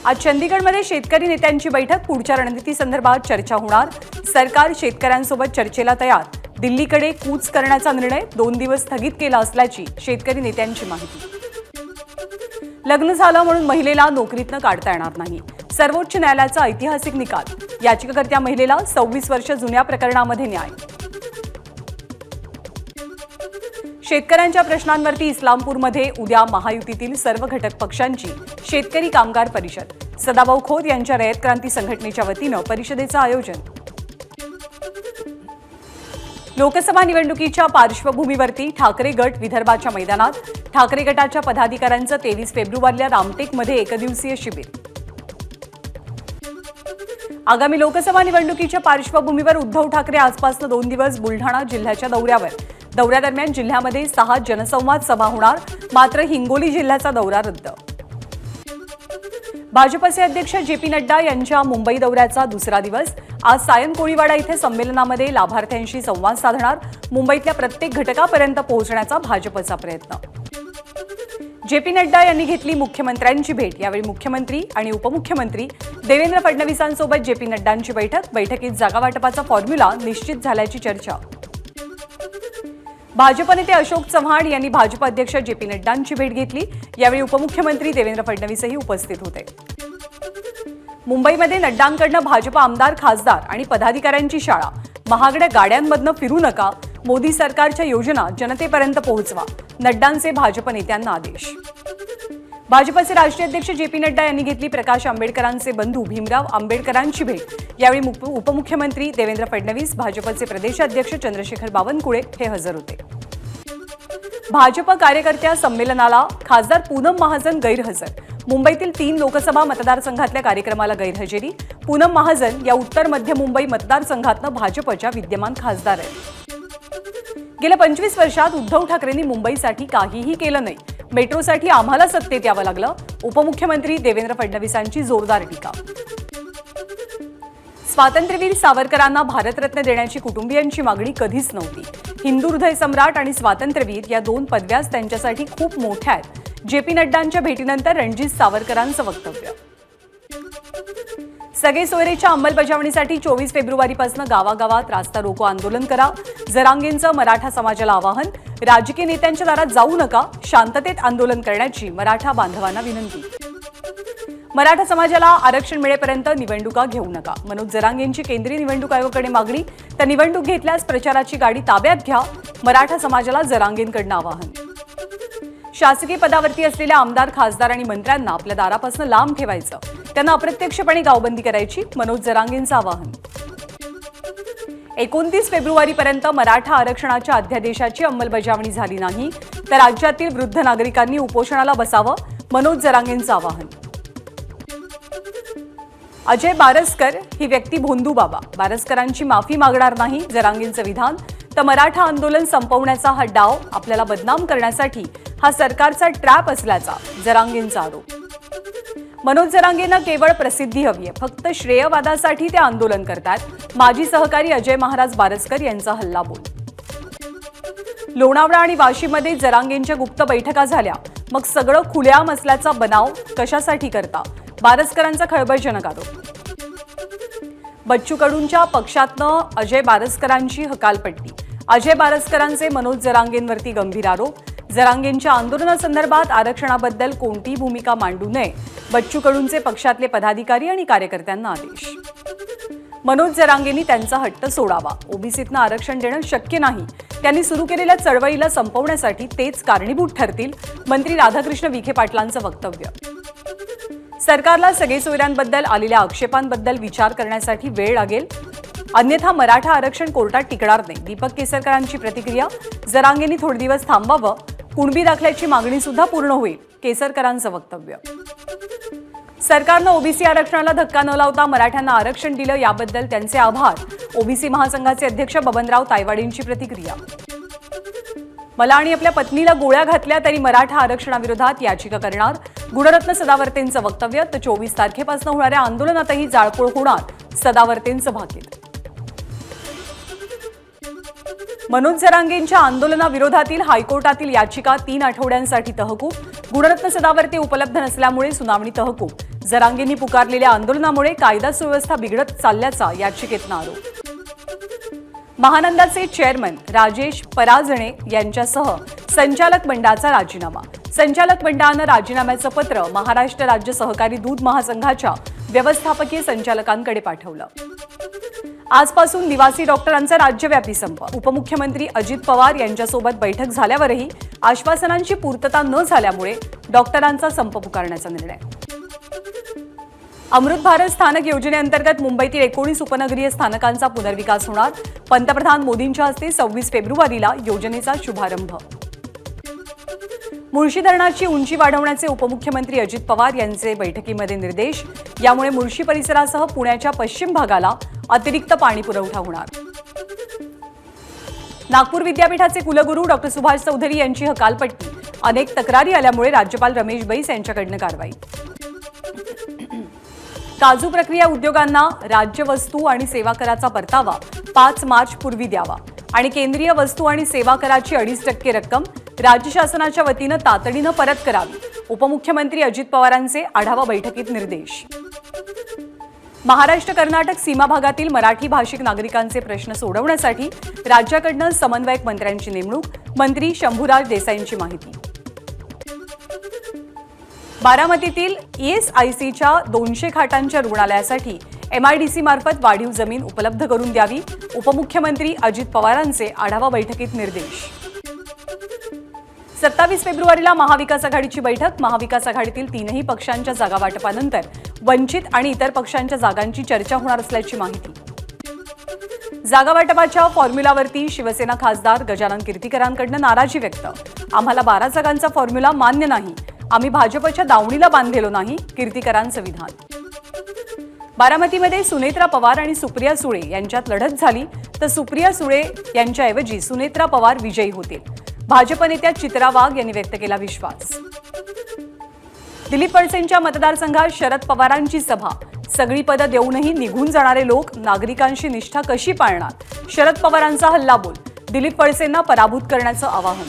आज चंदीगडमध्ये शेतकरी नेत्यांची बैठक, पुढच्या रणनीतीसंदर्भात चर्चा होणार। सरकार शेतकऱ्यांसोबत चर्चेला तयार। दिल्लीकडे कूच करण्याचा निर्णय 2 दिवस स्थगित केला असल्याची शेतकरी नेत्यांची माहिती। लग्न झालं म्हणून महिलेला नोकरीतनं काढता येणार नाही, सर्वोच्च न्यायालयाचा ऐतिहासिक निकाल। याचिकाकर्त्या महिलेला 26 वर्ष जुन्या प्रकरणामध्ये न्याय। शेतकऱ्यांच्या प्रश्नांवरती इस्लामपूरमध्ये उद्या महायुतीतील सर्व घटक पक्षांची शेतकरी कामगार परिषद। सदाभाऊ खोत यांच्या रयत क्रांती संघटनेच्या वतीनं परिषदेचं आयोजन। लोकसभा निवडणुकीच्या पार्श्वभूमीवरती ठाकरे गट विदर्भाच्या मैदानात। ठाकरे गटाच्या पदाधिकाऱ्यांचं 23 फेब्रुवारीला रामटेकमध्ये एकदिवसीय शिबिर। आगामी लोकसभा निवडणुकीच्या पार्श्वभूमीवर उद्धव ठाकरे आजपासून 2 दिवस बुलढाणा जिल्ह्याच्या दौऱ्यावर। दौऱ्यादरम्यान जिल्ह्यामध्ये 6 जनसंवाद सभा होणार, मात्र हिंगोली जिल्ह्याचा दौरा रद्द। भाजपचे अध्यक्ष जे.पी. नड्डा यांच्या मुंबई दौऱ्याचा दुसरा दिवस। आज सायन कोळीवाडा इथे संमेलनामध्ये लाभार्थ्यांशी संवाद साधणार। मुंबईतल्या प्रत्येक घटकापर्यंत पोहोचण्याचा भाजपचा प्रयत्न। जे.पी. नड्डा यांनी घेतली मुख्यमंत्र्यांची भेट। यावेळी मुख्यमंत्री आणि उपमुख्यमंत्री देवेंद्र फडणवीसांसोबत जे.पी. नड्डांची बैठक। बैठकीत जागा वाटपाचा फॉर्म्युला निश्चित झाल्याची चर्चा। भाजप नेते अशोक चव्हाण यांनी भाजप अध्यक्ष जे.पी. नड्डांची भेट घेतली। यावेळी उपमुख्यमंत्री देवेंद्र फडणवीसही उपस्थित होते। मुंबईमध्ये नड्डांकडून भाजप आमदार, खासदार आणि पदाधिकाऱ्यांची शाळा। महागड्या गाड्यांमधनं फिरू नका, मोदी सरकारच्या योजना जनतेपर्यंत पोहोचवा, नड्डांचे भाजप नेत्यांना आदेश। भाजपचे राष्ट्रीय अध्यक्ष जे.पी. नड्डा यांनी घेतली प्रकाश आंबेडकरांचे बंधू भीमराव आंबेडकरांची भेट। यावेळी उपमुख्यमंत्री देवेंद्र फडणवीस, भाजपचे प्रदेशाध्यक्ष चंद्रशेखर बावनकुळे हे हजर होते। भाजप कार्यकर्त्या संमेलनाला खासदार पूनम महाजन गैरहजर। मुंबईतील 3 लोकसभा मतदारसंघातल्या कार्यक्रमाला गैरहजेरी। पूनम महाजन या उत्तर मध्य मुंबई मतदारसंघातनं भाजपच्या विद्यमान खासदार आहेत। गेल्या 25 वर्षात उद्धव ठाकरेंनी मुंबईसाठी काहीही केलं नाही, मेट्रोसाठी आम्हाला सत्तेत यावं लागलं, उपमुख्यमंत्री देवेंद्र फडणवीसांची जोरदार टीका। स्वातंत्र्यवीर सावरकरांना भारतरत्न देण्याची कुटुंबियांची मागणी कधीच नव्हती। हिंदू हृदय सम्राट आणि स्वातंत्र्यवीर या 2 पदव्याच त्यांच्यासाठी खूप मोठ्या आहेत। जे.पी. नड्डांच्या भेटीनंतर रणजित सावरकरांचं वक्तव्य। सगळे सोयरेच्या अंमलबजावणीसाठी 24 फेब्रुवारीपासून गावागावात रास्ता रोको आंदोलन करा। जरांगेंचं मराठा समाजाला आवाहन। राजकीय नेत्यांच्या दारात जाऊ नका, शांततेत आंदोलन करण्याची मराठा बांधवांना विनंती। मराठा समाजाला आरक्षण मिळेपर्यंत निवडणुका घेऊ नका, मनोज जरांगेंची केंद्रीय निवडणूक आयोगाकडे मागणी। तर निवडणूक घेतल्यास प्रचाराची गाडी ताब्यात घ्या, मराठा समाजाला जरांगेंकडून आवाहन। शासकीय पदावरती असलेल्या आमदार, खासदार आणि मंत्र्यांना आपल्या दारापासून लांब ठेवायचं, त्यांना अप्रत्यक्षपणे गावबंदी करायची, मनोज जरांगेंचं आवाहन। 29 फेब्रुवारीपर्यंत मराठा आरक्षणाच्या अध्यादेशाची अंमलबजावणी झाली नाही तर राज्यातील वृद्ध नागरिकांनी उपोषणाला बसावं, मनोज जरांगेंचं आवाहन। अजय बारसकर ही व्यक्ती भोंदू बाबा, बारसकरांची माफी मागणार नाही, जरांगेंचं विधान। तर मराठा आंदोलन संपवण्याचा हा डाव आपल्याला बदनाम करण्यासाठी हा सरकारचा ट्रॅप असल्याचा जरांगेंचा आरोप। मनोज जरांगेंना केवळ प्रसिद्धी हवीये, फक्त श्रेयवादासाठी ते आंदोलन करतात। माजी सहकारी अजय महाराज बारसकर यांचा हल्लाबोल। लोणावळा आणि वाशीमध्ये जरांगेंच्या गुप्त बैठका झाल्या, मग सगळं खुलेआम असल्याचा बनाव कशासाठी करता, बारसकरांचा खळबळजनक आरोप। बच्चू कडूंच्या पक्षातनं अजय बारसकरांची हकालपट्टी। अजय बारसकरांचे मनोज जरांगेंवरती गंभीर आरोप। जरांगेंच्या आंदोलनासंदर्भात आरक्षणाबद्दल कोणतीही भूमिका मांडू नये, बच्चू कडूंचे पक्षातले पदाधिकारी आणि कार्यकर्त्यांना आदेश। मनोज जरांगेंनी त्यांचा हट्ट सोडावा, ओबीसीतनं आरक्षण देणं शक्य नाही, त्यांनी सुरू केलेल्या चळवळीला संपवण्यासाठी तेच कारणीभूत ठरतील, मंत्री राधाकृष्ण विखे पाटलांचं वक्तव्य। सरकारला सगळे सोयऱ्यांबद्दल आलेल्या आक्षेपांबद्दल विचार करण्यासाठी वेळ लागेल, अन्यथा मराठा आरक्षण कोर्टात टिकणार नाही, दीपक केसरकरांची प्रतिक्रिया। जरांगेंनी थोडे दिवस थांबावं, कुणबी दाखल्याची मागणी सुद्धा पूर्ण होईल, केसरकरांचं वक्तव्य। सरकारनं ओबीसी आरक्षणाला धक्का न लावता मराठ्यांना आरक्षण दिलं, याबद्दल त्यांचे आभार, ओबीसी महासंघाचे अध्यक्ष बबनराव तायवाडेंची प्रतिक्रिया। मला आणि आपल्या पत्नीला गोळ्या घातल्या तरी मराठा आरक्षणाविरोधात याचिका करणार, गुणरत्न सदावर्तेंचं वक्तव्य। तर 24 तारखेपासून होणाऱ्या आंदोलनातही जाळपोळ होणार, सदावर्तेंचं भाकीत। मनोज जरांगेंच्या आंदोलनाविरोधातील हायकोर्टातील याचिका 3 आठवड्यांसाठी तहकूब. गुणरत्न सदावर्ते उपलब्ध नसल्यामुळे सुनावणी तहकूब. जरांगेंनी पुकारलेल्या आंदोलनामुळे कायदा सुव्यवस्था बिघडत चालल्याचा याचिकेतनं आरोप. महानंदाचे चेअरमन राजेश पराजणे यांच्यासह संचालक मंडळाचा राजीनामा. संचालक मंडळानं राजीनाम्याचं पत्र महाराष्ट्र राज्य सहकारी दूध महासंघाच्या व्यवस्थापकीय संचालकांकडे पाठवलं. आजपासून निवासी डॉक्टरांचा राज्यव्यापी संप. उपमुख्यमंत्री अजित पवार यांच्यासोबत बैठक झाल्यावरही आश्वासनांची पूर्तता न झाल्यामुळे डॉक्टरांचा संप पुकारण्याचा निर्णय. अमृत भारत स्थानक योजनेअंतर्गत मुंबईतील 19 उपनगरीय स्थानकांचा पुनर्विकास होणार. पंतप्रधान मोदींच्या हस्ते 26 फेब्रुवारीला योजनेचा शुभारंभ. मुळशी धरणाची उंची वाढवण्याचे उपमुख्यमंत्री अजित पवार यांचे बैठकीमध्ये निर्देश. यामुळे मुळशी परिसरासह पुण्याच्या पश्चिम भागाला अतिरिक्त पाणी पुरवठा होणार. नागपूर विद्यापीठाचे कुलगुरू डॉक्टर सुभाष चौधरी यांची हकालपट्टी. अनेक तक्रारी आल्यामुळे राज्यपाल रमेश बैस यांच्याकडून कारवाई. काजू प्रक्रिया उद्योगांना राज्य वस्तू आणि सेवा कराचा परतावा 5 मार्च पूर्वी द्यावा आणि केंद्रीय वस्तू आणि सेवा कराची 2.5% रक्कम राज्य शासनाच्या वतीनं तातडीनं परत करावी. उपमुख्यमंत्री अजित पवारांचे आढावा बैठकीत निर्देश. महाराष्ट्र कर्नाटक सीमा भागातील मराठी भाषिक नागरिकांचे प्रश्न सोडवण्यासाठी राज्याकडून समन्वयक मंत्र्यांची नेमणूक. मंत्री शंभूराज देसाईंची माहिती. बारामतीतील ESICच्या 200 खाटांच्या रुग्णालयासाठी MIDC मार्फत वाढीव जमीन उपलब्ध करून द्यावी. उपमुख्यमंत्री अजित पवारांचे आढावा बैठकीत निर्देश. 27 फेब्रुवारीला महाविकास आघाडीची बैठक. महाविकास आघाडीतील 3ही पक्षांच्या जागा वाटपानंतर वंचित आणि इतर पक्षांच्या जागांची चर्चा होणार असल्याची माहिती. जागा वाटपाच्या फॉर्म्युलावरती शिवसेना खासदार गजानन कीर्तीकरांकडून नाराजी व्यक्त. आम्हाला 12 जागांचा फॉर्म्युला मान्य नाही. आम्ही भाजपच्या दावणीला बांधलेलो नाही. कीर्तीकरांचं विधान. बारामतीमध्ये सुनेत्रा पवार आणि सुप्रिया सुळे यांच्यात लढत झाली तर सुप्रिया सुळे यांच्याऐवजी सुनेत्रा पवार विजयी होतील. भाजप नेत्या चित्रा वाघ यांनी व्यक्त केला विश्वास. दिलीप वळसेंच्या मतदारसंघात शरद पवारांची सभा. सगळी पदं देऊनही निघून जाणारे लोक नागरिकांशी निष्ठा कशी पाळणार. शरद पवारांचा हल्लाबोल. दिलीप वळसेंना पराभूत करण्याचं आवाहन.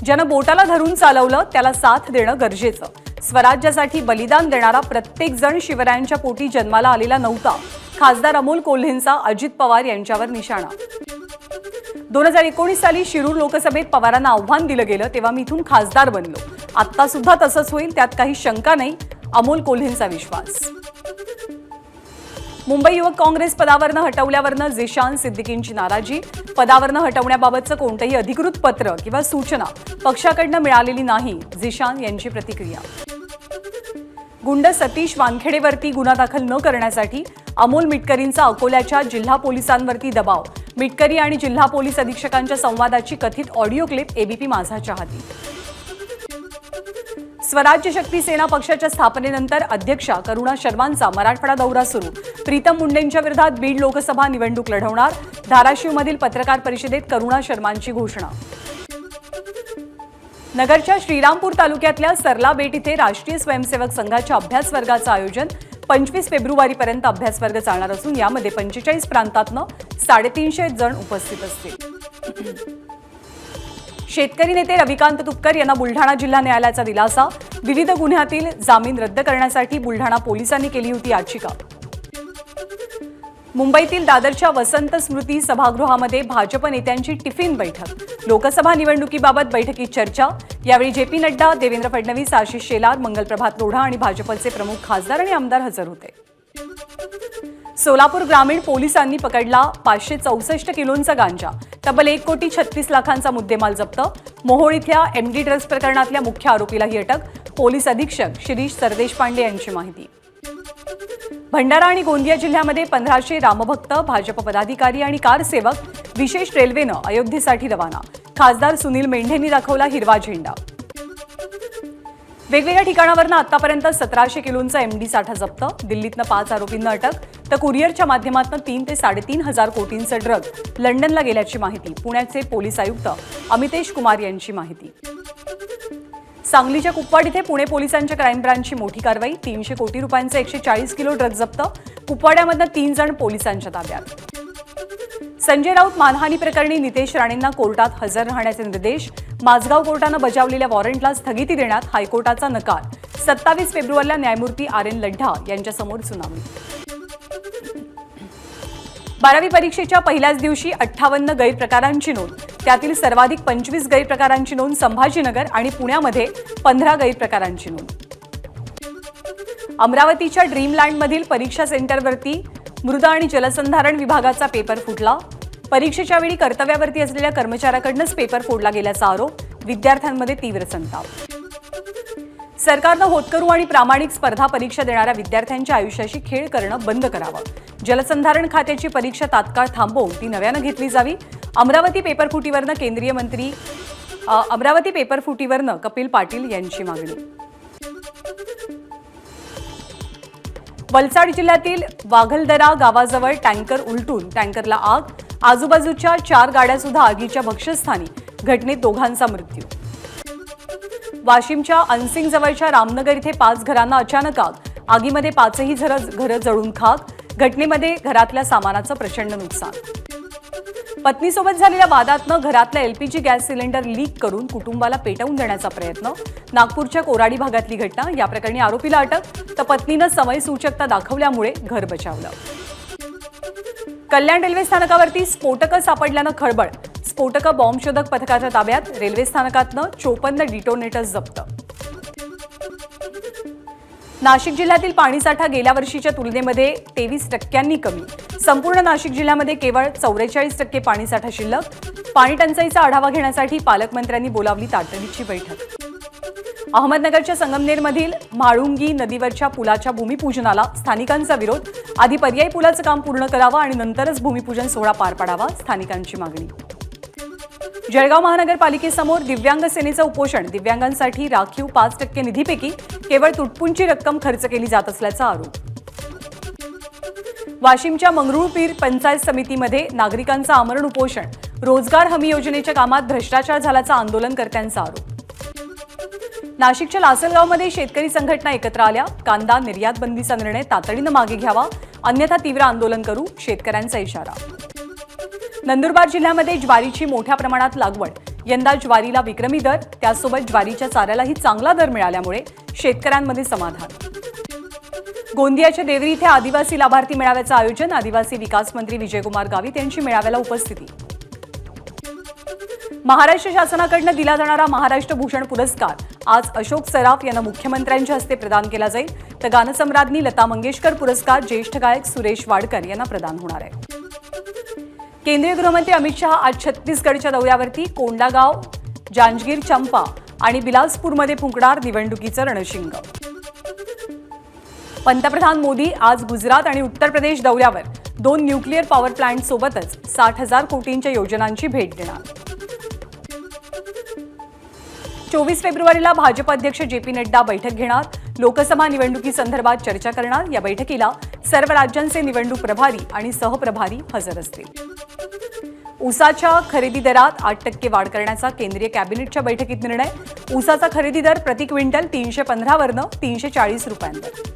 ज्यानं बोटाला धरून चालवलं त्याला साथ देणं गरजेचं. स्वराज्यासाठी बलिदान देणारा प्रत्येक जण शिवरायांच्या पोटी जन्माला आलेला नव्हता. खासदार अमोल कोल्हेंचा अजित पवार यांच्यावर निशाणा. 2019 साली शिरूर लोकसभेत पवारांना आव्हान दिलं गेलं तेव्हा मी इथून खासदार बनलो. आता सुद्धा तसंच होईल त्यात काही शंका नाही. अमोल कोल्हेंचा विश्वास. मुंबई युवक काँग्रेस पदावरनं हटवल्यावरनं झिशान सिद्दीकींची नाराजी. पदावरनं हटवण्याबाबतचं कोणतंही अधिकृत पत्र किंवा सूचना पक्षाकडनं मिळालेली नाही. झिशान यांची प्रतिक्रिया. गुंड सतीश वानखेडेवरती गुन्हा दाखल न करण्यासाठी अमोल मिटकरींचा अकोल्याच्या जिल्हा पोलिसांवरती दबाव. मिटकरी आणि जिल्हा पोलीस अधीक्षकांच्या संवादाची कथित ऑडिओ क्लिप एबीपी माझाच्या हाती. स्वराज्य शक्ती सेना पक्षाच्या स्थापनेनंतर अध्यक्षा करुणा शर्मांचा मराठवाडा दौरा सुरू. प्रीतम मुंडेंच्या विरोधात बीड लोकसभा निवडणूक लढवणार. धाराशिवमधील पत्रकार परिषदेत करुणा शर्मांची घोषणा. नगरच्या श्रीरामपूर तालुक्यातल्या सरला बेट इथे राष्ट्रीय स्वयंसेवक संघाच्या अभ्यास वर्गाचं आयोजन. 25 फेब्रुवारीपर्यंत अभ्यास वर्ग चालणार असून यामध्ये 45 प्रांतातनं 350 जण उपस्थित असतील. शेतकरी नेते रविकांत तुपकर यांना बुलढाणा जिल्हा न्यायालयाचा दिलासा. विविध गुन्ह्यातील जामीन रद्द करण्यासाठी बुलढाणा पोलिसांनी केली होती याचिका. मुंबईतील दादरच्या वसंत स्मृती सभागृहामध्ये भाजप नेत्यांची टिफिन बैठक. लोकसभा निवडणुकीबाबत बैठकीत चर्चा. यावेळी JP नड्डा, देवेंद्र फडणवीस, आशिष शेलार, मंगलप्रभात लोढा आणि भाजपचे प्रमुख खासदार आणि आमदार हजर होते. सोलापूर ग्रामीण पोलिसांनी पकडला 564 किलोंचा गांजा. तब्बल 1,36 लाखांचा मुद्देमाल जप्त. मोहोळ इथल्या MD ड्रग्ज प्रकरणातल्या मुख्य आरोपीलाही अटक. पोलीस अधीक्षक शिरीष सरदेशपांडे यांची माहिती. भंडारा आणि गोंदिया जिल्ह्यामध्ये 1500 रामभक्त, भाजप पदाधिकारी आणि कारसेवक विशेष रेल्वेनं अयोध्येसाठी रवाना. खासदार सुनील मेंढेंनी दाखवला हिरवा झेंडा. वेगवेगळ्या ठिकाणावरून आतापर्यंत 1700 किलोंचा MD साठा जप्त. दिल्लीतनं 5 आरोपींना अटक तर कुरिअरच्या माध्यमातून 3 ते 3.5 हजार कोटींचं ड्रग लंडनला गेल्याची माहिती. पुण्याचे पोलीस आयुक्त अमितेश कुमार यांची माहिती. सांगलीच्या कुपवाड इथे पुणे पोलिसांच्या क्राईम ब्रांचची मोठी कारवाई. 300 कोटी रुपयांचे 140 किलो ड्रग जप्त. कुपवाड्यामधनं 3 जण पोलिसांच्या ताब्यात. संजय राऊत मानहानी प्रकरणी नितेश राणेंना कोर्टात हजर राहण्याचे निर्देश. माझगाव कोर्टानं बजावलेल्या वॉरंटला स्थगिती देण्यात हायकोर्टाचा नकार. 27 फेब्रुवारीला न्यायमूर्ती RN लढ्ढा यांच्यासमोर सुनावणी. 12वी परीक्षेच्या पहिल्याच दिवशी 58 गैरप्रकारांची नोंद. त्यातील सर्वाधिक 25 गैरप्रकारांची नोंद संभाजीनगर आणि पुण्यामध्ये 15 गैरप्रकारांची नोंद. अमरावतीच्या ड्रीमलँडमधील परीक्षा सेंटरवरती मृद आणि जलसंधारण विभागाचा पेपर फुटला. परीक्षेच्या वेळी कर्तव्यावरती असलेल्या कर्मचाऱ्याकडूनच पेपर फोडला गेल्याचा आरोप. विद्यार्थ्यांमध्ये तीव्र संताप. सरकारनं होतकरू आणि प्रामाणिक स्पर्धा परीक्षा देणाऱ्या विद्यार्थ्यांच्या आयुष्याशी खेळ करणं बंद करावं. जलसंधारण खात्याची परीक्षा तात्काळ थांबवून ती नव्यानं घेतली जावी. अमरावती पेपरफुटीवरनं कपिल पाटील यांची मागणी. वलसाड जिल्ह्यातील वाघलदरा गावाजवळ टँकर उलटून टँकरला आग. आजूबाजूच्या 4 गाड्या सुद्धा आगीच्या भक्ष्यस्थानी. घटनेत दोघांचा मृत्यू. वाशिमच्या अनसिंग जवळच्या रामनगर इथे 5 घरांना अचानक आग. आगीमध्ये 5ही घरं जळून खाक. घटनेमध्ये घरातल्या सामानाचं प्रचंड नुकसान. पत्नीसोबत झालेल्या वादातनं घरातला LPG गॅस सिलेंडर लीक करून कुटुंबाला पेटवून देण्याचा प्रयत्न. नागपूरच्या कोराडी भागातली घटना. या प्रकरणी आरोपीला अटक, तर पत्नीनं समयसूचकता दाखवल्यामुळे घर बचावलं. कल्याण रेल्वे स्थानकावरती स्फोटकं सापडल्यानं खळबळ. स्फोटकं बॉम्बशोधक पथकाच्या ताब्यात. रेल्वे स्थानकातनं 54 डिटोनेटर्स जप्त. नाशिक जिल्ह्यातील पाणीसाठा गेल्या वर्षीच्या तुलनेमध्ये 23% कमी. संपूर्ण नाशिक जिल्ह्यामध्ये केवळ 44% पाणीसाठा शिल्लक. पाणी टंचाईचा आढावा घेण्यासाठी पालकमंत्र्यांनी बोलावली तातडीची बैठक. अहमदनगरच्या संगमनेरमधील म्हाळुंगी नदीवरच्या पुलाच्या भूमिपूजनाला स्थानिकांचा विरोध. आधी पर्यायी पुलाचं काम पूर्ण करावं आणि नंतरच भूमिपूजन सोहळा पार पाडावा. स्थानिकांची मागणी. जळगाव महानगरपालिकेसमोर दिव्यांग सेनेचं उपोषण. दिव्यांगांसाठी राखीव 5% निधीपैकी केवळ तुटपुंची रक्कम खर्च केली जात असल्याचा आरोप. वाशिमच्या मंगरुळपीर पंचायत समितीमध्ये नागरिकांचं आमरण उपोषण. रोजगार हमी योजनेच्या कामात भ्रष्टाचार झाल्याचा आंदोलनकर्त्यांचा आरोप. नाशिकच्या लासलगावमध्ये शेतकरी संघटना एकत्र आल्या. कांदा निर्यात बंदीचा निर्णय तातडीनं मागे घ्यावा, अन्यथा तीव्र आंदोलन करू. शेतकऱ्यांचा इशारा. नंदुरबार जिल्ह्यामध्ये ज्वारीची मोठ्या प्रमाणात लागवड. यंदा ज्वारीला विक्रमी दर. त्यासोबत ज्वारीच्या चाऱ्यालाही चांगला दर मिळाल्यामुळे शेतकऱ्यांमध्ये समाधान. गोंदियाच्या देवरी इथे आदिवासी लाभार्थी मेळाव्याचं आयोजन. आदिवासी विकास मंत्री विजयकुमार गावित यांची मेळाव्याला उपस्थिती. महाराष्ट्र शासनाकडून दिला जाणारा महाराष्ट्र भूषण पुरस्कार आज अशोक सराफ यांना मुख्यमंत्र्यांच्या हस्ते प्रदान केला जाईल. तर गानसम्राज्ञी लता मंगेशकर पुरस्कार ज्येष्ठ गायक सुरेश वाडकर यांना प्रदान होणार आहे. केंद्रीय गृहमंत्री अमित शहा आज छत्तीसगडच्या दौऱ्यावरती. कोंडागाव, जांजगीर चंपा आणि बिलासपूरमध्ये फुंकणार निवडणुकीचं रणशिंग. पंतप्रधान मोदी आज गुजरात आणि उत्तर प्रदेश दौऱ्यावर. 2 न्यूक्लिअर पॉवर प्लांट सोबतच 60,000 कोटींच्या योजनांची भेट देणार. 24 फेब्रुवारीला भाजप अध्यक्ष JP नड्डा बैठक घेणार. लोकसभा निवडणुकीसंदर्भात चर्चा करणार. या बैठकीला सर्व राज्यांचे निवडणूक प्रभारी आणि सहप्रभारी हजर असतील. ऊसाच्या खरेदी दरात 8% वाढ करण्याचा केंद्रीय कॅबिनेटच्या बैठकीत निर्णय. ऊसाचा खरेदी दर प्रति क्विंटल 315 वरनं 340 रुपयांवर.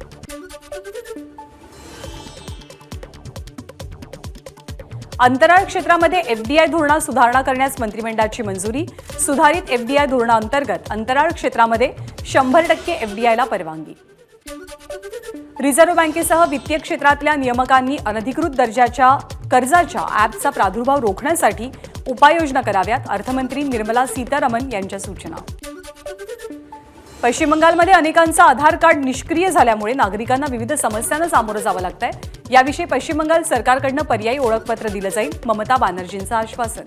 अंतराळ क्षेत्रामध्ये FDI धोरणात सुधारणा करण्यास मंत्रिमंडळाची मंजुरी. सुधारित FDI धोरणाअंतर्गत अंतराळ क्षेत्रामध्ये 100% FDIला परवानगी. रिझर्व्ह बँकेसह वित्तीय क्षेत्रातल्या नियामकांनी अनधिकृत दर्जाच्या कर्जाच्या ॲपचा प्रादुर्भाव रोखण्यासाठी उपाययोजना कराव्यात. अर्थमंत्री निर्मला सीतारामन यांच्या सूचना. पश्चिम बंगालमध्ये अनेकांचं आधार कार्ड निष्क्रिय झाल्यामुळे नागरिकांना विविध समस्यांना सामोरं जावं लागतंय. याविषयी पश्चिम बंगाल सरकारकडून पर्यायी ओळखपत्र दिलं जाईल. ममता बॅनर्जींचं आश्वासन.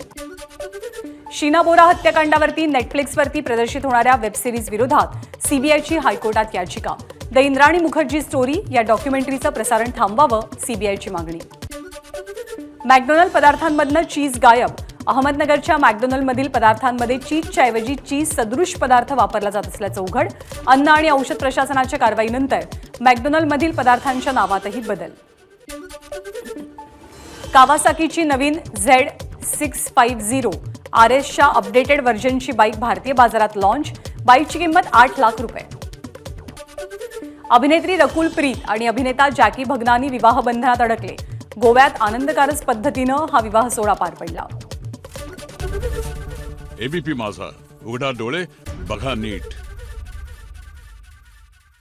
शीना बोरा हत्याकांडावरती नेटफ्लिक्सवरती प्रदर्शित होणाऱ्या वेबसिरीज विरोधात CBIची हायकोर्टात याचिका. द इंद्राणी मुखर्जी स्टोरी या डॉक्युमेंटरीचं प्रसारण थांबवावं. CBIची मागणी. मॅकडोनल्ड पदार्थांमधनं चीज गायब. अहमदनगरच्या मॅकडोनल्डमधील पदार्थांमध्ये चीजच्या ऐवजी चीज सदृश पदार्थ वापरला जात असल्याचं उघड. अन्न आणि औषध प्रशासनाच्या कारवाईनंतर मॅकडोनल्डमधील पदार्थांच्या नावातही बदल. कावासाकीची नवीन Z650 RSच्या अपडेटेड व्हर्जनची बाईक भारतीय बाजारात लॉन्च. बाईकची किंमत 8 लाख रुपये. अभिनेत्री रकुल प्रीत आणि अभिनेता जॅकी भगनानी विवाहबंधनात अडकले. गोव्यात आनंदकारक पद्धतीनं हा विवाह सोहळा पार पडला. एबीपी माझा, उघडा डोळे बघा नीट.